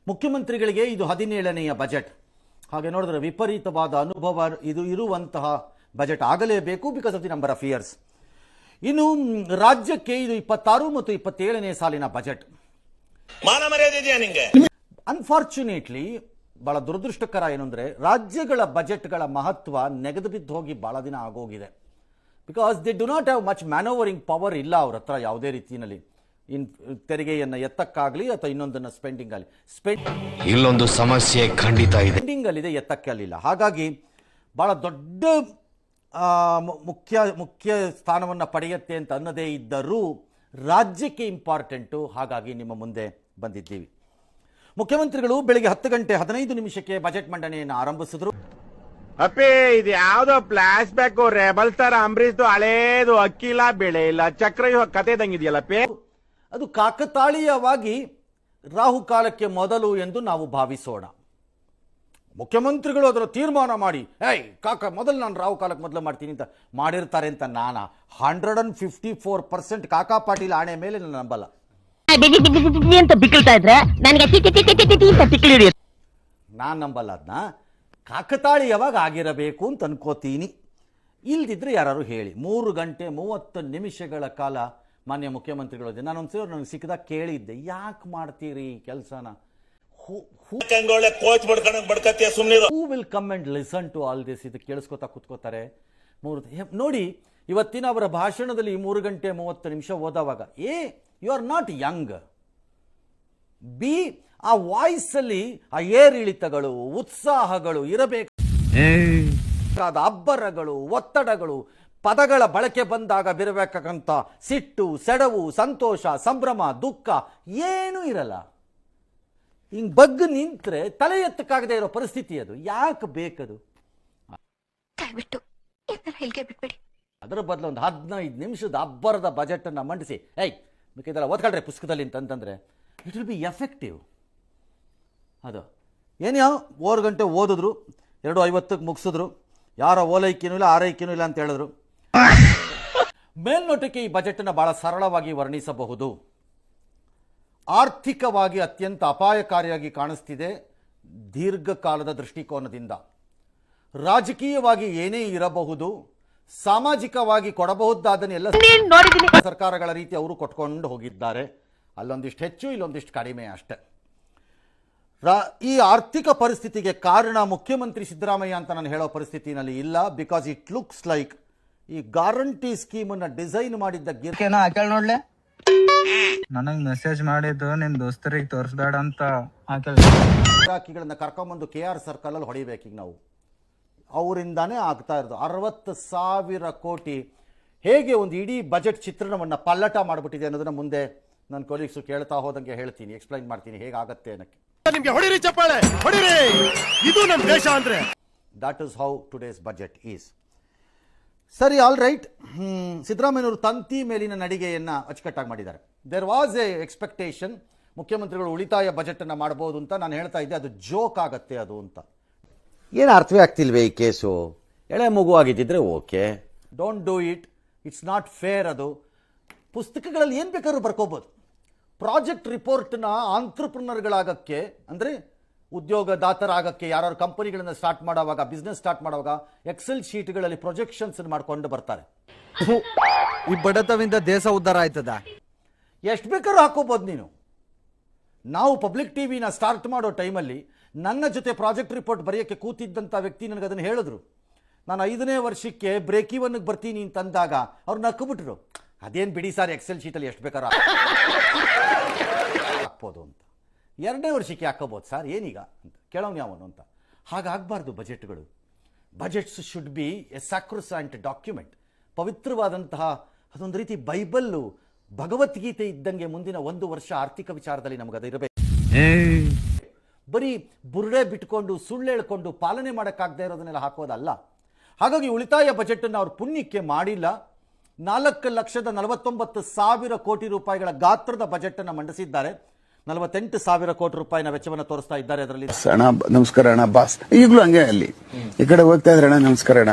ಮುಖ್ಯಮಂತ್ರಿಗಳಿಗೆ ಇದು 17ನೆಯ ಬಜೆಟ್. ಹಾಗೆ ನೋಡಿದ್ರೆ ವಿಪರೀತವಾದ ಅನುಭವ ಇದು ಇರುವಂತಹ ಬಜೆಟ್ ಆಗಲೇಬೇಕು because of the number of years. ಇನ್ನು ರಾಜ್ಯಕ್ಕೆ ಇದು 26 ಮತ್ತು 27ನೇ ಸಾಲಿನ ಬಜೆಟ್. ಅನ್ಫಾರ್ಚುನೇಟ್ಲಿ ಬಹಳ ದುರದೃಷ್ಟಕರ ಏನು ಅಂದರೆ ರಾಜ್ಯಗಳ ಬಜೆಟ್ಗಳ ಮಹತ್ವ ನೆಗೆದು ಬಿದ್ದು ಹೋಗಿ ಬಹಳ ದಿನ ಆಗೋಗಿದೆ. Because they do not have much manoeuvring power ಇಲ್ಲ ಅವ್ರ ಹತ್ರ ಯಾವುದೇ ರೀತಿಯಲ್ಲಿ ತೆರಿಗೆಯನ್ನು ಎತ್ತಕ್ಕಾಗಲಿ ಅಥವಾ ಇನ್ನೊಂದನ್ನು ಸ್ಪೆಂಡಿಂಗ್ ಆಗಲಿ. ಇಲ್ಲೊಂದು ಸಮಸ್ಯೆ ಖಂಡಿತ ಇದೆ, ಸ್ಪೆಂಡಿಂಗ್ ಅಲ್ಲಿದೆ, ಎತ್ತಕ್ಕೆ ಅಲ್ಲಿಲ್ಲ. ಹಾಗಾಗಿ ಬಹಳ ದೊಡ್ಡ ಮುಖ್ಯ ಸ್ಥಾನವನ್ನು ಪಡೆಯುತ್ತೆ ಅಂತ ಅನ್ನದೇ ಇದ್ದರೂ ರಾಜ್ಯಕ್ಕೆ ಇಂಪಾರ್ಟೆಂಟು. ಹಾಗಾಗಿ ನಿಮ್ಮ ಮುಂದೆ ಬಂದಿದ್ದೀವಿ. ಮುಖ್ಯಮಂತ್ರಿಗಳು ಬೆಳಿಗ್ಗೆ 10 ಗಂಟೆ 15 ನಿಮಿಷಕ್ಕೆ ಬಜೆಟ್ ಮಂಡನೆಯನ್ನು ಆರಂಭಿಸಿದ್ರು. ಅಪ್ಪೇ ಇದು ಯಾವ್ದೋ flash back rebel star Ambareesh ಹಳೇದು ಅಕ್ಕಿಲ್ಲ ಬೆಳೆ ಇಲ್ಲ ಚಕ್ರವ್ಯೂಹ ಕತೆ ತಂಗಿದೆಯಲ್ಲಪ್ಪೇ. ಅದು ಕಾಕತಾಳೀಯವಾಗಿ ರಾಹುಕಾಲಕ್ಕೆ ಮೊದಲು ಎಂದು ನಾವು ಭಾವಿಸೋಣ. ಮುಖ್ಯಮಂತ್ರಿಗಳು ಅದರ ತೀರ್ಮಾನ ಮಾಡಿ ಮೊದಲು ನಾನು ರಾಹುಕಾಲಕ್ಕೆ ಮೊದಲು ಮಾಡ್ತೀನಿ ಅಂತ ಮಾಡಿರ್ತಾರೆ ಅಂತ 154% ಕಾಕಾ ಪಾಟೀಲ್ ಆಣೆ ಮೇಲೆ ನಾನು ನಂಬಲ್ಲ. ನಾನು ನಂಬಲ್ಲ. ಅದನ್ನ ಕಾಕತಾಳೀಯವಾಗಿ ಆಗಿರಬೇಕು ಅಂತ ಅನ್ಕೋತೀನಿ. ಇಲ್ದಿದ್ರೆ ಯಾರು ಹೇಳಿ. 3 ಗಂಟೆ 30 ನಿಮಿಷಗಳ ಕಾಲ ಮಾನ್ಯ ಮುಖ್ಯಮಂತ್ರಿಗಳು ನಾನೊಂದ್ಸರಿ ನನಗೆ ಸಿಕ್ಕದಾಗ ಕೇಳಿದ್ದೆ, ಯಾಕೆ ಮಾಡ್ತೀರಿ ಕೆಲಸನ? Who will come and listen to all this? ಇದು ಕೇಳಿಸ್ಕೊತಾ ಕೂತ್ಕೋತಾರೆ. ನೋಡಿ, ಇವತ್ತಿನ ಅವರ ಭಾಷಣದಲ್ಲಿ 3 ಗಂಟೆ 30 ನಿಮಿಷ ಓದವಾಗ ಯು ಆರ್ ನಾಟ್ ಯಂಗ್. ಬಿ ಆ ವಾಯ್ಸಲ್ಲಿ ಆ ಏರಿಳಿತಗಳು ಉತ್ಸಾಹಗಳು ಇರಬೇಕಾದ ಅಬ್ಬರಗಳು ಒತ್ತಡಗಳು ಪದಗಳ ಬಳಕೆ ಬಂದಾಗ ಬಿರಬೇಕಂತ ಸಿಟ್ಟು ಸೆಡವು ಸಂತೋಷ ಸಂಭ್ರಮ ದುಃಖ ಏನೂ ಇರಲ್ಲ. ಹಿಂಗ್ ಬಗ್ಗು ನಿಂತ್ರೆ ತಲೆ ಎತ್ತಕ್ಕಾಗದೆ ಇರೋ ಪರಿಸ್ಥಿತಿ ಅದು. ಯಾಕೆ ಬೇಕದು? ಅದರ ಬದಲು ಒಂದು 15 ನಿಮಿಷದ ಅಬ್ಬರದ ಬಜೆಟ್ ಅನ್ನ ಮಂಡಿಸಿ ಬೇಕಿದ್ದಲ್ಲ ಓದ್ಕೊಳ್ರಿ ಪುಸ್ತಕದಲ್ಲಿ ಅಂತಂದ್ರೆ ಇಟ್ ವಿಲ್ ಬಿ ಎಫೆಕ್ಟಿವ್. ಅದು ಏನ್ಯಾವ 3 ಗಂಟೆ ಓದಿದ್ರು, 2:50ಕ್ಕೆ ಮುಗಿಸಿದ್ರು, ಯಾರ ಓಲೈಕೆನೂ ಇಲ್ಲ ಆರೈಕೆನೂ ಇಲ್ಲ ಅಂತ ಹೇಳಿದ್ರು. ಮೇಲ್ನೋಟಕ್ಕೆ ಈ ಬಜೆಟ್ ಅನ್ನು ಬಹಳ ಸರಳವಾಗಿ ವರ್ಣಿಸಬಹುದು. ಆರ್ಥಿಕವಾಗಿ ಅತ್ಯಂತ ಅಪಾಯಕಾರಿಯಾಗಿ ಕಾಣಿಸ್ತಿದೆ ದೀರ್ಘಕಾಲದ ದೃಷ್ಟಿಕೋನದಿಂದ. ರಾಜಕೀಯವಾಗಿ ಏನೇ ಇರಬಹುದು, ಸಾಮಾಜಿಕವಾಗಿ ಕೊಡಬಹುದಾದನ್ನೆಲ್ಲ ಸರ್ಕಾರಗಳ ರೀತಿ ಅವರು ಕೊಟ್ಕೊಂಡು ಹೋಗಿದ್ದಾರೆ. ಅಲ್ಲೊಂದಿಷ್ಟು ಹೆಚ್ಚು ಇಲ್ಲೊಂದಿಷ್ಟು ಕಡಿಮೆ ಅಷ್ಟೆ. ಈ ಆರ್ಥಿಕ ಪರಿಸ್ಥಿತಿಗೆ ಕಾರಣ ಮುಖ್ಯಮಂತ್ರಿ ಸಿದ್ದರಾಮಯ್ಯ ಅಂತ ನಾನು ಹೇಳೋ ಪರಿಸ್ಥಿತಿನಲ್ಲಿ ಇಲ್ಲ. ಬಿಕಾಸ್ ಇಟ್ ಲುಕ್ಸ್ ಲೈಕ್ ಈ ಗ್ಯಾರಂಟಿ ಸ್ಕೀಮ್ ಅನ್ನ ಡಿಸೈನ್ ಮಾಡಿದ್ದ ನೋಡ್ಲೆ ನನಗ್ ಮೆಸೇಜ್ ಮಾಡಿದ್ದು ನಿಮ್ ದೋಸ್ತರಿಗೆ ತೋರಿಸ್ಬೇಡ ಅಂತ ಗಿರಾಕಿಗಳನ್ನ ಕರ್ಕೊಂಬಂದು KR ಸರ್ಕಲ್ ಅಲ್ಲಿ ಹೊಡಿಬೇಕು. ಈಗ ನಾವು ಅವರಿಂದಾನೇ ಆಗ್ತಾ ಇರೋದು 60,000 ಕೋಟಿ. ಹೇಗೆ ಒಂದು ಇಡೀ ಬಜೆಟ್ ಚಿತ್ರಣವನ್ನು ಪಲ್ಲಟ ಮಾಡಿಬಿಟ್ಟಿದೆ ಅನ್ನೋದನ್ನ ಮುಂದೆ ನನ್ನ ಕೊಲೀಗ್ಸು ಕೇಳ್ತಾ ಹೋದಂಗೆ ಹೇಳ್ತೀನಿ, ಎಕ್ಸ್ಪ್ಲೈನ್ ಮಾಡ್ತೀನಿ ಹೇಗಾಗತ್ತೆ ಅನ್ನಕ್ಕೆ. ನಿಮಗೆ ಹೊಡಿರಿ ಚಪ್ಪಾಳೆ ಹೊಡಿರಿ, ಇದು ನಮ್ಮ ದೇಶ ಅಂದ್ರೆ. That is how today's budget is. ಸರಿ, ಆಲ್ ರೈಟ್. ಸಿದ್ದರಾಮಯ್ಯನವರು ತಂತಿ ಮೇಲಿನ ನಡಿಗೆಯನ್ನು ಅಚ್ಚುಕಟ್ಟಾಗಿ ಮಾಡಿದ್ದಾರೆ. ದೇರ್ ವಾಸ್ ಎ ಎಕ್ಸ್ಪೆಕ್ಟೇಷನ್ ಮುಖ್ಯಮಂತ್ರಿಗಳು ಉಳಿತಾಯ ಬಜೆಟ್ ಅನ್ನು ಮಾಡಬಹುದು ಅಂತ. ನಾನು ಹೇಳ್ತಾ ಇದ್ದೆ ಅದು ಜೋಕ್ ಆಗತ್ತೆ ಅದು ಅಂತ. ಏನು ಅರ್ಥವೇ ಆಗ್ತಿಲ್ವೇ ಈ ಕೇಸು? ಎಳೆ ಮಗು ಆಗಿದ್ದಿದ್ರೆ okay, don't do it, it's not fair. ಅದು ಪುಸ್ತಕಗಳಲ್ಲಿ ಏನು ಬೇಕಾದ್ರೂ ಬರ್ಕೋಬೋದು. ಪ್ರಾಜೆಕ್ಟ್ ರಿಪೋರ್ಟ್ನ ಆಂಟ್ರಪ್ರನರ್ಗಳಾಗಕ್ಕೆ ಅಂದರೆ ಉದ್ಯೋಗದಾತರಾಗಕ್ಕೆ ಯಾರು ಕಂಪನಿಗಳನ್ನ ಸ್ಟಾರ್ಟ್ ಮಾಡುವಾಗ ಬಿಸ್ನೆಸ್ ಸ್ಟಾರ್ಟ್ ಮಾಡುವಾಗ ಎಕ್ಸೆಲ್ ಶೀಟ್ಗಳಲ್ಲಿ ಪ್ರೊಜೆಕ್ಷನ್ಸ್ ಮಾಡ್ಕೊಂಡು ಬರ್ತಾರೆ. ಈ ಬಡತವಿಂದ ದೇಶ ಉದ್ಧಾರ ಆಯ್ತದ? ಎಷ್ಟು ಬೇಕಾದ್ರೂ ಹಾಕೋಬಹುದು ನೀನು. ನಾವು ಪಬ್ಲಿಕ್ ಟಿವಿನ ಸ್ಟಾರ್ಟ್ ಮಾಡೋ ಟೈಮಲ್ಲಿ ನನ್ನ ಜೊತೆ ಪ್ರಾಜೆಕ್ಟ್ ರಿಪೋರ್ಟ್ ಬರೆಯೋಕ್ಕೆ ಕೂತಿದ್ದಂಥ ವ್ಯಕ್ತಿ ನನಗೆ ಅದನ್ನು ಹೇಳಿದ್ರು. ನಾನು 5ನೇ ವರ್ಷಕ್ಕೆ ಬ್ರೇಕ್ ಇವನ್ಗೆ ಬರ್ತೀನಿ ಅಂತಂದಾಗ ಅವ್ರು ನಕ್ಬಿಟ್ರು. ಅದೇನು ಬಿಡಿ ಸರ್, ಎಕ್ಸೆಲ್ ಶೀಟಲ್ಲಿ ಎಷ್ಟು ಬೇಕಾದ್ರೂ ಹಾಕ್ಬೋದು ಅಂತ. 2ನೇ ವರ್ಷಕ್ಕೆ ಹಾಕೋಬೋದು ಸರ್, ಏನೀಗ ಅಂತ ಕೇಳೋನು ಯಾವನು ಅಂತ. ಹಾಗಾಗಬಾರ್ದು ಬಜೆಟ್ಗಳು. Budgets should be a sacrosanct document. ಪವಿತ್ರವಾದಂತಹ ಅದೊಂದು ರೀತಿ ಬೈಬಲ್ಲು ಭಗವದ್ಗೀತೆ ಇದ್ದಂಗೆ ಮುಂದಿನ 1 ವರ್ಷ ಆರ್ಥಿಕ ವಿಚಾರದಲ್ಲಿ ನಮಗದು ಇರಬೇಕು. ಬರೀ ಬುರುಡೆ ಬಿಟ್ಕೊಂಡು ಸುಳ್ಳು ಹೇಳ್ಕೊಂಡು ಪಾಲನೆ ಮಾಡೋಕ್ಕಾಗದೇ ಇರೋದನ್ನೆಲ್ಲ ಹಾಕೋದಲ್ಲ. ಹಾಗಾಗಿ ಉಳಿತಾಯ ಬಜೆಟನ್ನು ಅವ್ರು ಪುಣ್ಯಕ್ಕೆ ಮಾಡಿಲ್ಲ. 4,49,000 ಕೋಟಿ ರೂಪಾಯಿಗಳ ಗಾತ್ರದ ಬಜೆಟ್ ಅನ್ನು ಮಂಡಿಸಿದ್ದಾರೆ. 48,000 ಕೋಟಿ ರೂಪಾಯಿನ ವೆಚ್ಚವನ್ನು ತೋರಿಸ್ತಾ ಇದ್ದಾರೆ. ಅದರಲ್ಲಿ ನಮಸ್ಕಾರ ಅಣ್ಣ ಬಾಸ್, ಈಗಲೂ ಹಂಗೆ ಅಲ್ಲಿ ಈ ಕಡೆ ಹೋಗ್ತಾ ಇದ್ರೆ ಅಣ್ಣ ನಮಸ್ಕಾರ ಅಣ್ಣ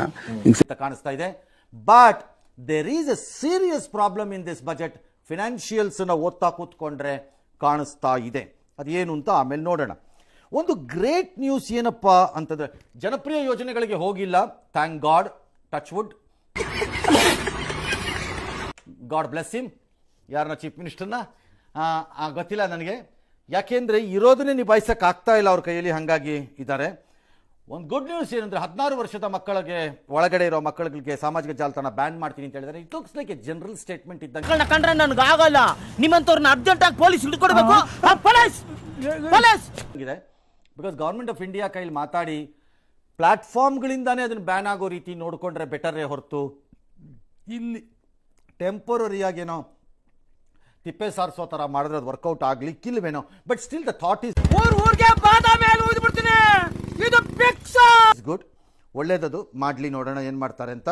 ಕಾಣಿಸ್ತಾ ಇದೆ. But there is a serious problem in this budget. Financials ನ ಓದ್ತಾ ಕೂತ್ಕೊಂಡ್ರೆ ಕಾಣಿಸ್ತಾ ಇದೆ. ಅದೇನು ಅಂತ ಆಮೇಲೆ ನೋಡೋಣ. ಒಂದು ಗ್ರೇಟ್ ನ್ಯೂಸ್ ಏನಪ್ಪ ಅಂತಂದರೆ, ಜನಪ್ರಿಯ ಯೋಜನೆಗಳಿಗೆ ಹೋಗಿಲ್ಲ, thank God, touch wood, God bless him. ಯಾರನ್ನ ಚೀಫ್ ಮಿನಿಸ್ಟರ್ನ ಗೊತ್ತಿಲ್ಲ ನನಗೆ, ಯಾಕೆಂದರೆ ಇರೋದನ್ನೇ ನಿಭಾಯಿಸೋಕೆ ಆಗ್ತಾ ಇಲ್ಲ ಅವ್ರ ಕೈಯಲ್ಲಿ, ಹಾಗಾಗಿ ಇದ್ದಾರೆ. ಒಂದು ಗುಡ್ ನ್ಯೂಸ್ ಏನಂದರೆ 16 ವರ್ಷದ ಮಕ್ಕಳಿಗೆ ಒಳಗಡೆ ಇರೋ ಮಕ್ಕಳಿಗೆ ಸಾಮಾಜಿಕ ಜಾಲತಾಣ ಬ್ಯಾನ್ ಮಾಡ್ತೀನಿ ಅಂತ ಹೇಳಿದರೆ, it looks like A general statement ಇದ್ದಂಗೆ. ಕಂಡ್ರೆ ನನಗೆ ಆಗಲ್ಲ, ನಿಮ್ಮಂತವ್ರನ್ನ ಅರ್ಜೆಂಟ್ ಆಗಿ ಪೊಲೀಸ್ ಹಿಡ್ಕೊಡ್ಬೇಕು. ಇದೆ ಬಿಕಾಸ್ ಗೌರ್ಮೆಂಟ್ ಆಫ್ ಇಂಡಿಯಾ ಕೈಲಿ ಮಾತಾಡಿ ಪ್ಲಾಟ್ಫಾರ್ಮ್ಗಳಿಂದಾನೇ ಅದನ್ನು ಬ್ಯಾನ್ ಆಗೋ ರೀತಿ ನೋಡಿಕೊಂಡ್ರೆ ಬೆಟರೇ ಹೊರತು ಇಲ್ಲಿ ಟೆಂಪರರಿಯಾಗೇನೋ ತಿಪ್ಪೆ ಸಾರಿಸೋ ಥರ ಮಾಡಿದ್ರೆ ಅದು ವರ್ಕೌಟ್ ಆಗ್ಲಿಕ್ಕಿಲ್ವೇನೋ. But still the thought is good, ಒಳ್ಳೇದದು, ಮಾಡಲಿ, ನೋಡೋಣ ಏನು ಮಾಡ್ತಾರೆ ಅಂತ.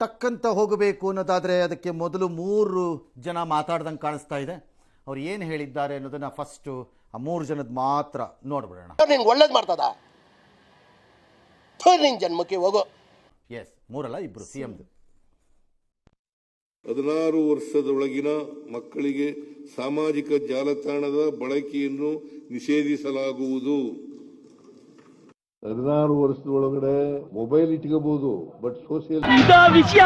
ಟಕ್ಕಂತ ಹೋಗಬೇಕು ಅನ್ನೋದಾದರೆ ಅದಕ್ಕೆ ಮೊದಲು 3 ಜನ ಮಾತಾಡ್ದಂಗೆ ಕಾಣಿಸ್ತಾ ಇದೆ. ಅವ್ರು ಏನು ಹೇಳಿದ್ದಾರೆ ಅನ್ನೋದನ್ನು ಫಸ್ಟು ಆ 3 ಜನದ ಮಾತ್ರ ನೋಡ್ಬಿಡೋಣ. ನಿಂಗೆ ಒಳ್ಳೇದು ಮಾಡ್ತದ ನಿನ್ ಜನ್ಮಕ್ಕೆ ಹೋಗೋ. ಎಸ್, 3 ಅಲ್ಲ, 2 CMದು. 16 ವರ್ಷದೊಳಗಿನ ಮಕ್ಕಳಿಗೆ ಸಾಮಾಜಿಕ ಜಾಲತಾಣದ ಬಳಕೆಯನ್ನು ನಿಷೇಧಿಸಲಾಗುವುದು. 16 ವರ್ಷದ ಒಳಗಡೆ ಮೊಬೈಲ್ ಇಟ್ಕೋಬಹುದು, ಬಟ್ ಸೋಷಿಯಲ್ ವಿಷಯ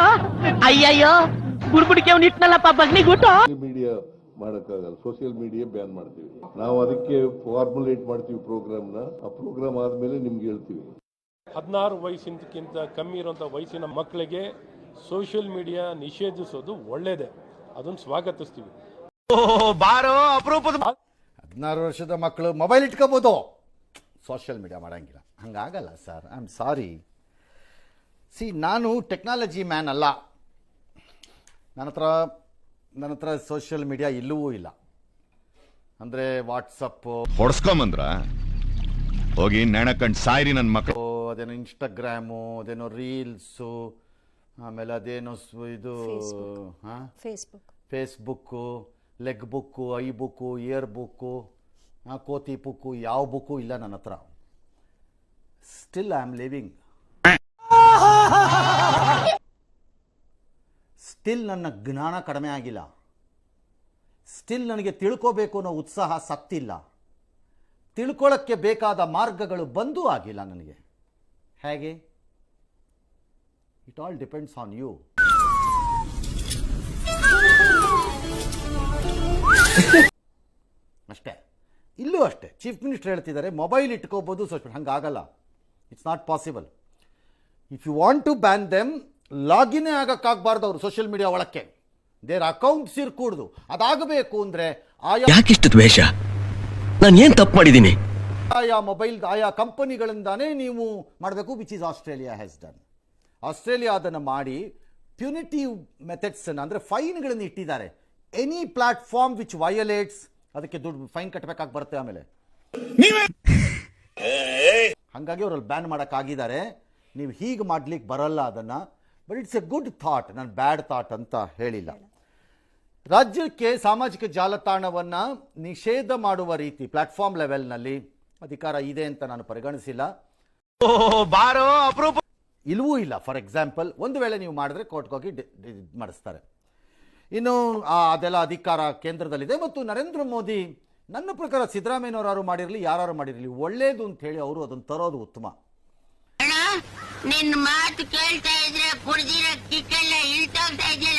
ಅಯ್ಯಯ್ಯೋ ಗುಡ್ಬುಡಿಕೆ ಇಟ್ನಲ್ಲಪ್ಪ ಬಗ್ನಿಗುಟ್ಟು ಮೀಡಿಯಾ ಮಾಡಕ್ಕಾಗಲ್ಲ. ಸೋಷಿಯಲ್ ಮೀಡಿಯಾ ಬ್ಯಾನ್ ಮಾಡ್ತೀವಿ ನಾವು, ಅದಕ್ಕೆ ಫಾರ್ಮುಲೇಟ್ ಮಾಡ್ತೀವಿ ಪ್ರೋಗ್ರಾಮ್ನ. ಆ ಪ್ರೋಗ್ರಾಮ್ ಆದ್ಮೇಲೆ ನಿಮ್ಗೆ ಹೇಳ್ತೀವಿ. 16 ವಯಸ್ಸಿನಕ್ಕಿಂತ ಕಮ್ಮಿ ಇರುವಂಥ ವಯಸ್ಸಿನ ಮಕ್ಕಳಿಗೆ ಸೋಷಿಯಲ್ ಮೀಡಿಯಾ ನಿಷೇಧಿಸೋದು ಒಳ್ಳೇದೇ, ಅದನ್ನು ಸ್ವಾಗತಿಸ್ತೀವಿ. 16 ವರ್ಷದ ಮಕ್ಕಳು ಮೊಬೈಲ್ ಇಟ್ಕೋಬೋದು, ಸೋಷಿಯಲ್ ಮೀಡಿಯಾ ಮಾಡೋಂಗಿಲ್ಲ. ಹಂಗಾಗಲ್ಲ ಸರ್, ಐ ಆಮ್ ಸಾರಿ. ನಾನು ಟೆಕ್ನಾಲಜಿ ಮ್ಯಾನ್ ಅಲ್ಲ, ನನ್ನ ಹತ್ರ ಸೋಷಿಯಲ್ ಮೀಡಿಯಾ ಇಲ್ಲವೂ ಇಲ್ಲ. ಅಂದರೆ ವಾಟ್ಸಪ್ಪು ಹೊಡ್ಸ್ಕೊಂಬಂದ್ರ ಹೋಗಿ ನೆಣಕಂಡ್ ಸಾಯ್ರಿ ನನ್ನ ಮಕ್ಕಳು, ಅದೇನೋ ಇನ್ಸ್ಟಾಗ್ರಾಮು, ಅದೇನೋ ರೀಲ್ಸು, ಆಮೇಲೆ ಅದೇನೋ ಇದು Facebook, leg book, I book, year book, ಕೋತಿ ಬುಕ್ಕು, ಯಾವ ಬುಕ್ಕು ಇಲ್ಲ ನನ್ನ ಹತ್ರ. Still I am living. Still ನನ್ನ ಜ್ಞಾನ ಕಡಿಮೆ ಆಗಿಲ್ಲ. ಸ್ಟಿಲ್ ನನಗೆ ತಿಳ್ಕೋಬೇಕು ಅನ್ನೋ ಉತ್ಸಾಹ ಸತ್ತಿಲ್ಲ. ತಿಳ್ಕೊಳ್ಳೋಕ್ಕೆ ಬೇಕಾದ ಮಾರ್ಗಗಳು ಬಂದೂ ಆಗಿಲ್ಲ ನನಗೆ. ಹೇಗೆ? It all depends on you. ಅಷ್ಟೇ, ಇಲ್ಲೂ ಅಷ್ಟೇ. ಚೀಫ್ ಮಿನಿಸ್ಟರ್ ಹೇಳ್ತಿದ್ದಾರೆ ಮೊಬೈಲ್ ಇಟ್ಕೋಬೋದು, ಹಂಗಾಗಲ್ಲ. It's not possible. If you want to ban them, log in ಆಗಕ್ಕಾಗಬಾರ್ದು ಅವರು ಸೋಷಿಯಲ್ ಮೀಡಿಯಾ ಒಳಕ್ಕೆ. ದೇರ್ ಅಕೌಂಟ್ಸ್ ಇರ್ಕೂಡ್ದು. ಅದಾಗಬೇಕು ಅಂದರೆ ಯಾಕಿಷ್ಟು ದ್ವೇಷ? ನಾನು ಏನು ತಪ್ಪು ಮಾಡಿದ್ದೀನಿ? ಆಯಾ ಮೊಬೈಲ್ ಆಯಾ ಕಂಪನಿಗಳಿಂದಾನೇ ನೀವು ಮಾಡಬೇಕು, which is Australia has done. Australia ಅದನ್ನು ಮಾಡಿ ಪ್ಯುನಿಟಿವ್ ಮೆಥಡ್ಸ್ ಅಂದರೆ ಫೈನ್ಗಳನ್ನು ಇಟ್ಟಿದ್ದಾರೆ. ಎನಿ ಪ್ಲಾಟ್ಫಾರ್ಮ್ ವಿಚ್ ವಯೋಲೇಟ್ಸ್, ಅದಕ್ಕೆ ದುಡ್ಡು ಫೈನ್ ಕಟ್ಟಬೇಕಾಗಿ ಬರುತ್ತೆ ಆಮೇಲೆ. ಹಾಗಾಗಿ ಅವರಲ್ಲಿ ಬ್ಯಾನ್ ಮಾಡೋಕ್ಕಾಗಿದ್ದಾರೆ. ನೀವು ಹೀಗೆ ಮಾಡ್ಲಿಕ್ಕೆ ಬರಲ್ಲ ಅದನ್ನು. But it's A good thought, ನಾನು ಬ್ಯಾಡ್ ಥಾಟ್ ಅಂತ ಹೇಳಿಲ್ಲ. ರಾಜ್ಯಕ್ಕೆ ಸಾಮಾಜಿಕ ಜಾಲತಾಣವನ್ನು ನಿಷೇಧ ಮಾಡುವ ರೀತಿ ಪ್ಲಾಟ್ಫಾರ್ಮ್ ಲೆವೆಲ್ನಲ್ಲಿ ಅಧಿಕಾರ ಇದೆ ಅಂತ ನಾನು ಪರಿಗಣಿಸಿಲ್ಲ. ಇಲ್ಲವೂ ಇಲ್ಲ. ಫಾರ್ ಎಕ್ಸಾಂಪಲ್, ಒಂದು ವೇಳೆ ನೀವು ಮಾಡಿದ್ರೆ ಕೋರ್ಟ್ಗೆ ಹೋಗಿ ಮಾಡಿಸ್ತಾರೆ. ಇನ್ನು ಅದೆಲ್ಲ ಅಧಿಕಾರ ಕೇಂದ್ರದಲ್ಲಿದೆ. ಮತ್ತು ನರೇಂದ್ರ ಮೋದಿ, ನನ್ನ ಪ್ರಕಾರ ಸಿದ್ದರಾಮಯ್ಯನವರು ಮಾಡಿರಲಿ, ಯಾರು ಮಾಡಿರಲಿ, ಒಳ್ಳೇದು ಅಂತ ಹೇಳಿ ಅವರು ಅದನ್ನು ತರೋದು ಉತ್ತಮ. ನಿನ್ನ ಮಾತು ಕೇಳ್ತಾ ಇದ್ರೆ ಕುಡ್ದಿರೋ ಕಿಕ್ಕೆಲ್ಲ ಇಳ್ತೋಗ್ತಾ ಇದೆಯಲ್ಲ.